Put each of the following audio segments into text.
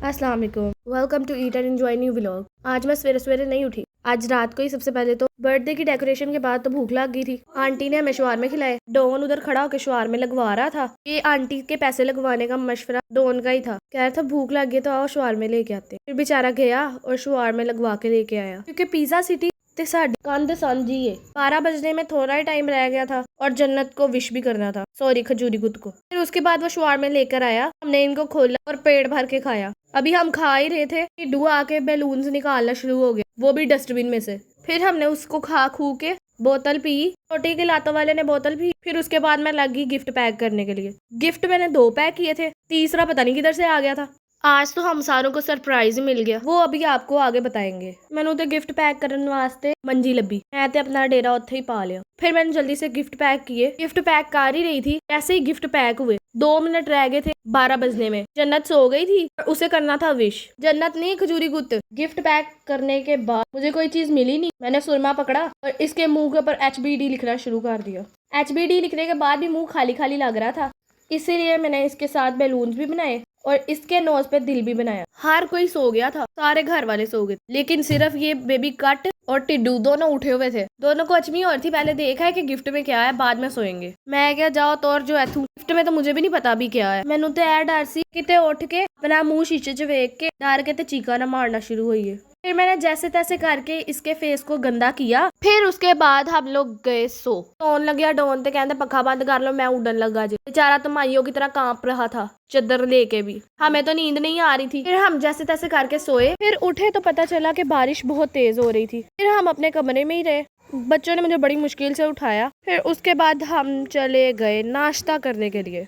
अस्सलाम वालेकुम, welcome to eat and enjoy new vlog. आज मैं सवेरे सवेरे नहीं उठी। आज रात को ही सबसे पहले तो बर्थडे की डेकोरेशन के बाद तो भूख लग गई थी। आंटी ने हमें शवारमे खिलाए। डॉन उधर खड़ा होकर शवारमे लगवा रहा था। ये आंटी के पैसे लगवाने का मशवरा डॉन का ही था। कह रहा था भूख लग गई तो आओ शवारमे लेके आते। फिर बेचारा गया और शवारमे लगवा के लेके आया, क्योंकि पिज्जा सिटी ते साडी कंध सांझी है। 12 बजने में थोड़ा ही टाइम रह गया था और जन्नत को विश भी करना था, सॉरी खजूरी गुद को। फिर उसके बाद वो शवारमे लेकर आया, हमने इनको खोला और पेट भर के खाया। अभी हम खा ही रहे थे कि डुआ आके बैलून्स निकालना शुरू हो गया, वो भी डस्टबिन में से। फिर हमने उसको खा खू के बोतल पी। छोटी के लातों वाले ने बोतल पी। फिर उसके बाद मैं लगी गिफ्ट पैक करने के लिए। गिफ्ट मैंने 2 पैक किए थे, तीसरा पता नहीं किधर से आ गया था। आज तो हम सारों को सरप्राइज मिल गया, वो अभी आपको आगे बताएंगे। मैंने उधर गिफ्ट पैक करने वास्ते मंजी लभी, मैं तो अपना डेरा उत्थे ही पा लिया। फिर मैंने जल्दी से गिफ्ट पैक किए। गिफ्ट पैक कर ही रही थी, ऐसे ही गिफ्ट पैक हुए। 2 मिनट रह गए थे 12 बजने में। जन्नत सो गई थी, उसे करना था विश। जन्नत नहीं खजूरी गुत। गिफ्ट पैक करने के बाद मुझे कोई चीज मिली नहीं। मैंने सुरमा पकड़ा और इसके मुंह के ऊपर HBD लिखना शुरू कर दिया। HBD लिखने के बाद भी मुंह खाली खाली लग रहा था, इसीलिए मैंने इसके साथ बैलून्स भी बनाए और इसके नोज पे दिल भी बनाया। हर कोई सो गया था, सारे घर वाले सो गए, लेकिन सिर्फ ये बेबी कट और टिड्डू दोनों उठे हुए थे। दोनों को अचमी और थी, पहले देखा है कि गिफ्ट में क्या है, बाद में सोएंगे। मैं क्या जाओ तो और जो है गिफ्ट में तो मुझे भी नहीं पता भी क्या है। मैनू तो ऐ डर सी किते उठ के अपना मुंह शीशे च वेख के डर के ते चीका ना मारना शुरू हुई है। फिर मैंने जैसे तैसे करके इसके फेस को गंदा किया। फिर उसके बाद हम लोग गए सो। सोन लगे डोन ते कहते पखा बंद कर लो, मैं उड़न लगा जी। बेचारा तो माइयों की तरह कांप रहा था चादर लेके भी। हमें तो नींद नहीं आ रही थी। फिर हम जैसे तैसे करके सोए। फिर उठे तो पता चला कि बारिश बहुत तेज हो रही थी। फिर हम अपने कमरे में ही रहे। बच्चों ने मुझे बड़ी मुश्किल से उठाया। फिर उसके बाद हम चले गए नाश्ता करने के लिए।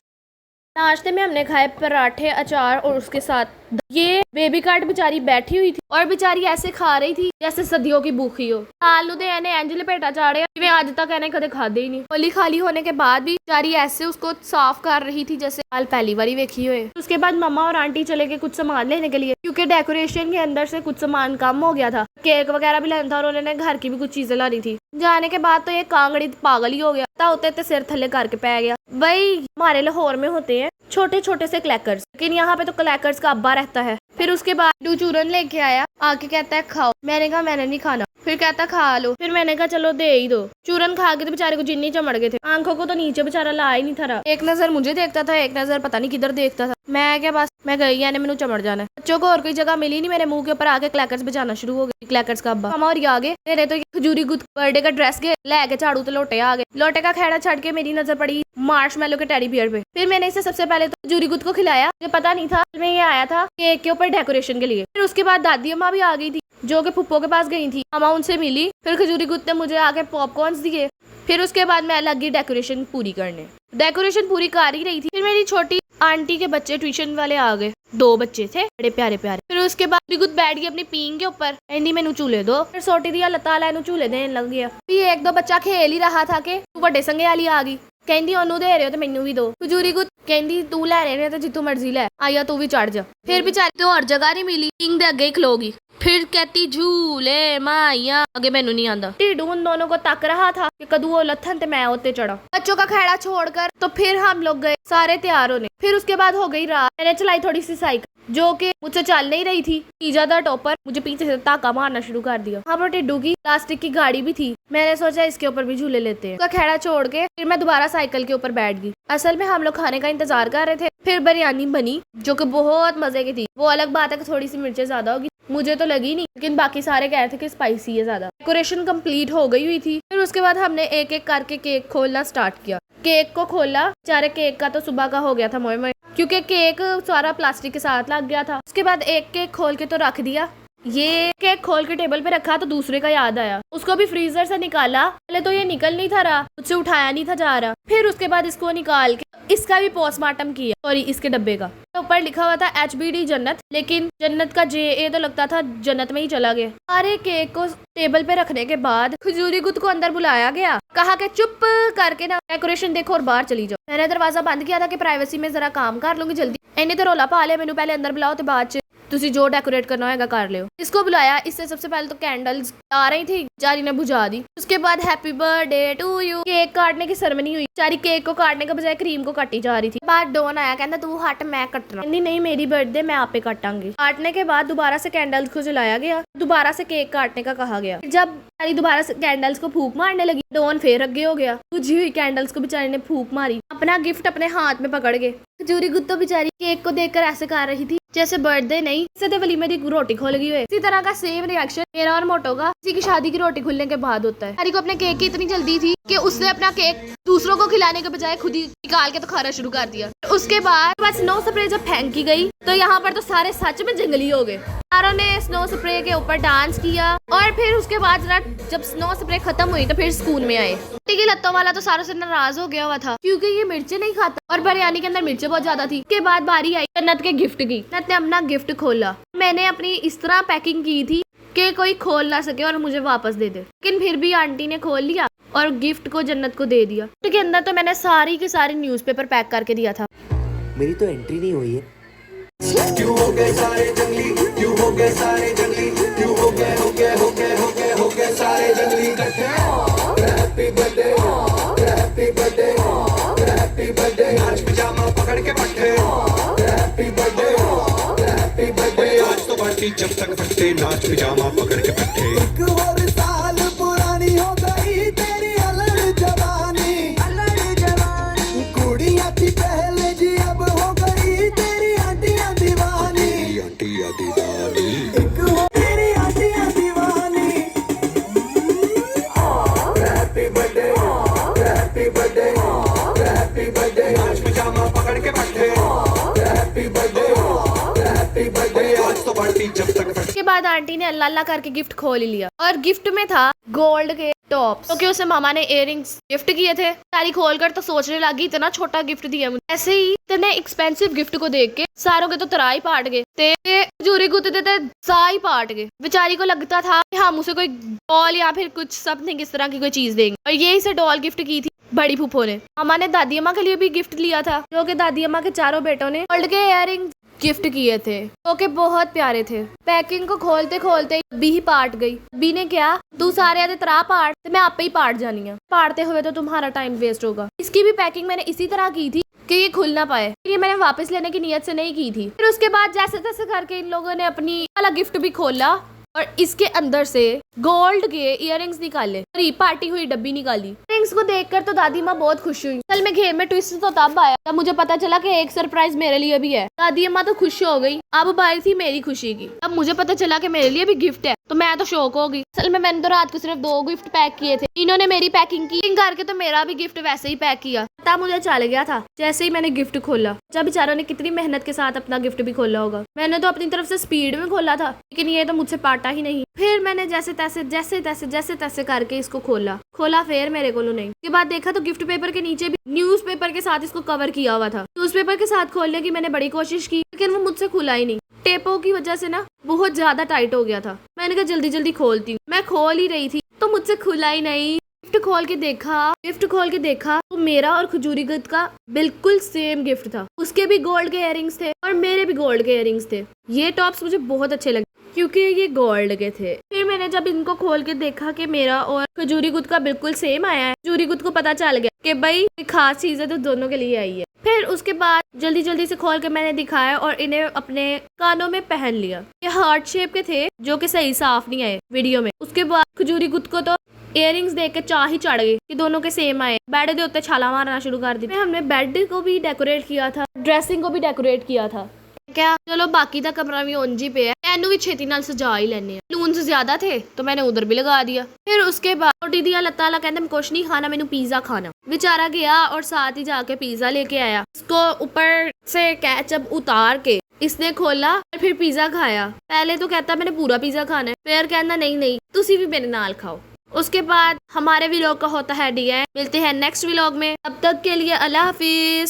नाश्ते में हमने खाए पराठे, अचार और उसके साथ ये बेबी कार्ड बेचारी बैठी हुई थी और बेचारी ऐसे खा रही थी जैसे सदियों की भूखी हो। आलू दे एने एंज लपेटा चाड़े, मैं आज तक एने कदे खादे ही नहीं। होली खाली होने के बाद भी बेचारी ऐसे उसको साफ कर रही थी जैसे हाल पहली बारी वेखी हुए। उसके बाद मम्मा और आंटी चले गए कुछ सामान लेने के लिए, क्योंकि डेकोरेशन के अंदर से कुछ सामान कम हो गया था। केक वगैरह भी लेना था और उन्होंने घर की भी कुछ चीजें लानी थी। जाने के बाद तो ये कांगड़ी पागल ही हो गया, होते सिर थले करके पै गया। वही हमारे लाहौर में होते हैं छोटे छोटे से क्लैकर्स, लेकिन यहाँ पे तो क्लैकर्स का अब्बा रहता है। फिर उसके बाद डू चूरन लेके आया, आके कहता है खाओ। मैंने कहा मैंने नहीं खाना। फिर कहता खा लो। फिर मैंने कहा चलो दे ही दो। चूरन खा के तो बेचारे को जिन्नी चमड़ गए थे, आंखों को तो नीचे बेचारा ला ही नहीं था। एक नजर मुझे देखता था, एक नजर पता नहीं किधर देखता था। मैं क्या बस मैं गई, यानी मैंने चमड़ जाना है। बच्चों को और कोई जगह मिली नहीं, मेरे मुंह के ऊपर आके क्लैकर्स बजाना शुरू हो गए। क्लैकर्स का अब्बा मामा और ये आगे मेरे तो खजूरी गुद बर्थडे का ड्रेस के लेके झाड़ू तो लोटे आ गए। लोटे का खेड़ा छड़ के मेरी नजर पड़ी मार्शमैलो के टेडी बियर पे। फिर मैंने इसे सबसे पहले तो खजूरी गुद को खिलाया, मुझे पता नहीं था मैं ये आया था केक के ऊपर डेकोरेशन के लिए। फिर उसके बाद दादी अम्मा भी आ गई थी, जो कि फुप्पो के पास गई थी। अम्मा उनसे मिली। फिर खजूरी गुद ने मुझे आके पॉपकॉर्न्स दिए। फिर उसके बाद मैं लगी डेकोरेशन पूरी करने। डेकोरेशन पूरी कर ही रही थी। फिर मेरी छोटी आंटी के बच्चे ट्यूशन वाले आ गए, 2 बच्चे थे बड़े प्यारे प्यारे। फिर उसके बाद गुद बैठ गई अपनी पींग के ऊपर, एंडी मैनू झूले दो। फिर सोटी दी अल्लाह ताला इनू झूले देने लग गया। फिर 1-2 बच्चा खेल ही रहा था कि बड़े संगे वाली आ गई, कहती ओनू दे रहे हो तो मैनू भी दो। खजूरी गुद कहती तू लै रहे तो जितू मर्जी लै, आया तू भी चढ़ जा। फिर बेचारी तो और जगह नहीं मिली, किंग दे अगे खलोगी। फिर कहती झूले माइया, आगे मैनू नहीं आंदा। टिड्डू उन दोनों को तक रहा था कि कदू वो लथन ते मैं होते चढ़ा। बच्चों का खेड़ा छोड़कर तो फिर हम लोग गए सारे तैयार होने। फिर उसके बाद हो गई रात। मैंने चलाई थोड़ी सी साइकिल, जो कि मुझसे चल नहीं रही थी। ईजादा टॉपर मुझे पीछे से धक्का मारना शुरू कर दिया। हम टिड्डू की प्लास्टिक की गाड़ी भी थी, मैंने सोचा इसके ऊपर भी झूले लेते हैं। उसका खेड़ा छोड़ के फिर मैं दोबारा साइकिल के ऊपर बैठ गई। असल में हम लोग खाने का इंतजार कर रहे थे। फिर बिरयानी बनी, जो कि बहुत मजे की थी। वो अलग बात है कि थोड़ी सी मिर्चें ज्यादा होगी, मुझे तो लगी नहीं, लेकिन बाकी सारे कह रहे थे कि स्पाइसी है ज्यादा। डेकोरेशन कंप्लीट हो गई हुई थी। फिर उसके बाद हमने एक एक करके केक खोलना स्टार्ट किया। केक को खोला, बेचारे केक का तो सुबह का हो गया था मोए मोए, क्योंकि केक सारा प्लास्टिक के साथ लग गया था। उसके बाद एक केक खोल के तो रख दिया। ये केक खोल के टेबल पे रखा तो दूसरे का याद आया, उसको भी फ्रीजर से निकाला। पहले तो ये निकल नहीं था रहा, मुझसे उठाया नहीं था जा रहा। फिर उसके बाद इसको निकाल के इसका भी पोस्टमार्टम किया, सॉरी इसके डब्बे का। तो ऊपर लिखा हुआ था HBD जन्नत, लेकिन जन्नत का JA तो लगता था जन्नत में ही चला गया। सारे केक को टेबल पे रखने के बाद खजूरी गुद को अंदर बुलाया गया, कहा कि चुप करके ना डेकोरेशन देखो और बाहर चली जाओ। मैंने दरवाजा बंद किया था कि प्राइवेसी में जरा काम कर लूंगी जल्दी। इन्हें तो रोला पा लिया, मैनू पहले अंदर बुलाओ तो बाद च तुसी जो डेकोरेट करना होगा कर लियो। इसको बुलाया, इससे सबसे पहले तो कैंडल्स आ रही थी, बेचारी ने बुझा दी। उसके बाद happy birthday to you cake काटने की सेरेमनी हुई। बेचारी केक को काटने के बजाय क्रीम को काटी जा रही थी। बाद डॉन आया, कहता तू हट मैं कटना। नहीं मेरी बर्थडे मैं आपे काटांगी। काटने के बाद दोबारा से कैंडल्स को जलाया गया, दोबारा से केक काटने का कहा गया। जब दोबारा से कैंडल्स को फूंक मारने लगी, डॉन फिर आगे हो गया। बुझी हुई कैंडल्स को बेचारी ने फूंक मारी, अपना गिफ्ट अपने हाथ में पकड़ के। खजूरी गुत्तो बेचारी केक को देखकर ऐसे कर रही थी जैसे बर्थडे नहीं जैसे वलीमे की रोटी खोल गई हुई। इसी तरह का सेम रिएक्शन मेरा और मोटो का किसी की शादी की रोटी खुलने के बाद होता है। हरी को अपने केक की इतनी जल्दी थी कि उसने अपना केक दूसरों को खिलाने के बजाय खुद ही निकाल के तो खाना शुरू कर दिया। उसके बाद स्नो स्प्रे जब फेंकी गई तो यहाँ पर तो सारे सच में जंगली हो गए। सारों ने स्नो स्प्रे के ऊपर डांस किया और फिर उसके बाद जब स्नो स्प्रे खत्म हुई तो फिर स्कूल में आए। की लत्तों वाला तो सारों से नाराज हो गया हुआ था क्योंकि ये मिर्चें नहीं खाता और बिरयानी के अंदर मिर्चें बहुत ज्यादा थी। के बाद बारी आई जन्नत के गिफ्ट की। जन्नत ने अपना गिफ्ट खोला। मैंने अपनी इस तरह पैकिंग की थी कि कोई खोल ना सके और मुझे वापस दे दे, लेकिन फिर भी आंटी ने खोल लिया और गिफ्ट को जन्नत को दे दिया। के अंदर तो मैंने सारी की सारी न्यूज़पेपर पैक करके दिया था। मेरी तो एंट्री नहीं हुई है। क्यों हो गए सारे जंगली, क्यों हो गए सारे जंगली, क्यों हो गए सारे जंगली इकट्ठे। Happy birthday, happy birthday, happy birthday. आज पिजामा पकड़ के पट्टे। Happy birthday, happy birthday. आज तो पार्टी जब तक फटते, नाच पिजामा पकड़ के पट्टे। एक और साल पुरानी हो गई तेरी अलग जवानी, अलग जवानी। कुड़ियाँ थी पहले जी अब हो गई तेरी आंटियाँ दीवानी, आंटियाँ दीवानी। एक हो तेरी आंटियाँ दीवानी। Happy birthday, happy birthday, happy birthday. आज पिजामा पकड़ के बैठे। Happy birthday, happy birthday. आज तो पार्टी जब तक फटते। के बाद आंटी ने अल्लाह अल्लाह करके गिफ्ट खोल ही लिया और गिफ्ट में था गोल्ड के टॉप्स क्योंकि उसे मामा ने इयररिंग्स गिफ्ट किए थे। सारी खोलकर तो सोचने लगी इतना छोटा गिफ्ट दिया मुझे। ऐसे ही इतने एक्सपेंसिव गिफ्ट को देख के सारों के तो तराई पाट गए, खजूरी गुत्ते देते साई पाट गए। बेचारी को लगता था कि हम उसे कोई डॉल या फिर कुछ समथिंग इस तरह की कोई चीज देंगे और यही से डॉल गिफ्ट की थी बड़ी फूफो ने। मामा ने दादी अम्मा के लिए भी गिफ्ट लिया था जो कि दादी अम्मा के चारों बेटों ने गोल्ड के इयररिंग गिफ्ट किए थे जो कि बहुत प्यारे थे। पैकिंग को खोलते खोलते बी ही पाट गई। बी ने क्या तू सारे आधे तरा पाट तो मैं आप ही पाट जानी है, पाटते हुए तो तुम्हारा टाइम वेस्ट होगा। इसकी भी पैकिंग मैंने इसी तरह की थी कि ये खुल ना पाए, ये मैंने वापस लेने की नियत से नहीं की थी। फिर उसके बाद जैसे तैसे करके इन लोगों ने अपनी वाला गिफ्ट भी खोला और इसके अंदर से गोल्ड के इयररिंग्स निकाले और पार्टी हुई डब्बी निकाली। इयररिंग्स को देखकर तो दादी माँ बहुत खुश हुई। असल में गेम में ट्विस्ट तो तब आया तब मुझे पता चला कि एक सरप्राइज मेरे लिए भी है। दादी अम्मा तो खुश हो गई। अब बारी थी मेरी खुशी की। अब मुझे पता चला कि मेरे लिए भी गिफ्ट है तो मैं तो शौक हो गई। असल में मैंने तो रात को सिर्फ 2 गिफ्ट पैक किए थे, इन्होंने मेरी पैकिंग की करके तो मेरा भी गिफ्ट वैसे ही पैक किया। पता मुझे चल गया था जैसे ही मैंने गिफ्ट खोला। जब बेचारों ने कितनी मेहनत के साथ अपना गिफ्ट भी खोला होगा। मैंने तो अपनी तरफ से स्पीड में खोला था लेकिन ये तो मुझसे पाटा ही नहीं। फिर मैंने जैसे तैसे करके इसको खोला फिर मेरे को नहीं। उसके बाद देखा तो गिफ्ट पेपर के नीचे भी न्यूज़पेपर के साथ इसको कवर किया हुआ था। न्यूज़पेपर के साथ खोलने की मैंने बड़ी कोशिश की लेकिन वो मुझसे खुला ही नहीं। टेपों की वजह से ना बहुत ज्यादा टाइट हो गया था। मैंने कहा जल्दी जल्दी खोलती हूँ। मैं खोल ही रही थी तो मुझसे खुला ही नहीं। गिफ्ट खोल के देखा तो मेरा और खजूरी गुत्त का बिल्कुल सेम गिफ्ट था। उसके भी गोल्ड के इयररिंग्स थे और मेरे भी गोल्ड के इयररिंग्स थे। ये टॉप्स मुझे बहुत अच्छे लगे क्योंकि ये गोल्ड के थे। फिर मैंने जब इनको खोल के देखा कि मेरा और खजूरी गुत्त का बिल्कुल सेम आया है। खजूरी गुत्त को पता चल गया कि भाई कोई खास चीज है तो दोनों के लिए आई है। फिर उसके बाद जल्दी जल्दी से खोल के मैंने दिखाया और इन्हें अपने कानों में पहन लिया। ये हार्ट शेप के थे जो कि सही साफ नहीं आए वीडियो में। उसके बाद खजूरी गुत्त को तो इयररिंग्स देख के चाह ही चढ़ गई कि दोनों के सेम आए। बेड के उत्ते छाला मारना शुरू कर दी। हमने बेड को भी डेकोरेट किया था, ड्रेसिंग को भी डेकोरेट किया था। क्या चलो बाकी का कमरा भी ओंजी पे है, एनू भी छेती नाल सजा ही लेने। लून से ज्यादा थे तो मैंने उधर भी लगा दिया। फिर उसके बाद रोटी दी अल्लाह ताला कहते मैं कुछ नहीं खाना, मैंने पिज्जा खाना। बेचारा गया और साथ ही जाके पिज्जा लेके आया। उसको ऊपर से केचप उतार के इसने खोला और फिर पिज्जा खाया। पहले तो कहता मैंने पूरा पिज्जा खाना है, फिर कहना नहीं तुसी भी मेरे नाल खाओ। उसके बाद हमारे व्लॉग का होता है डी। मिलते हैं नेक्स्ट व्लॉग में, तब तक के लिए अल्लाह हाफिज।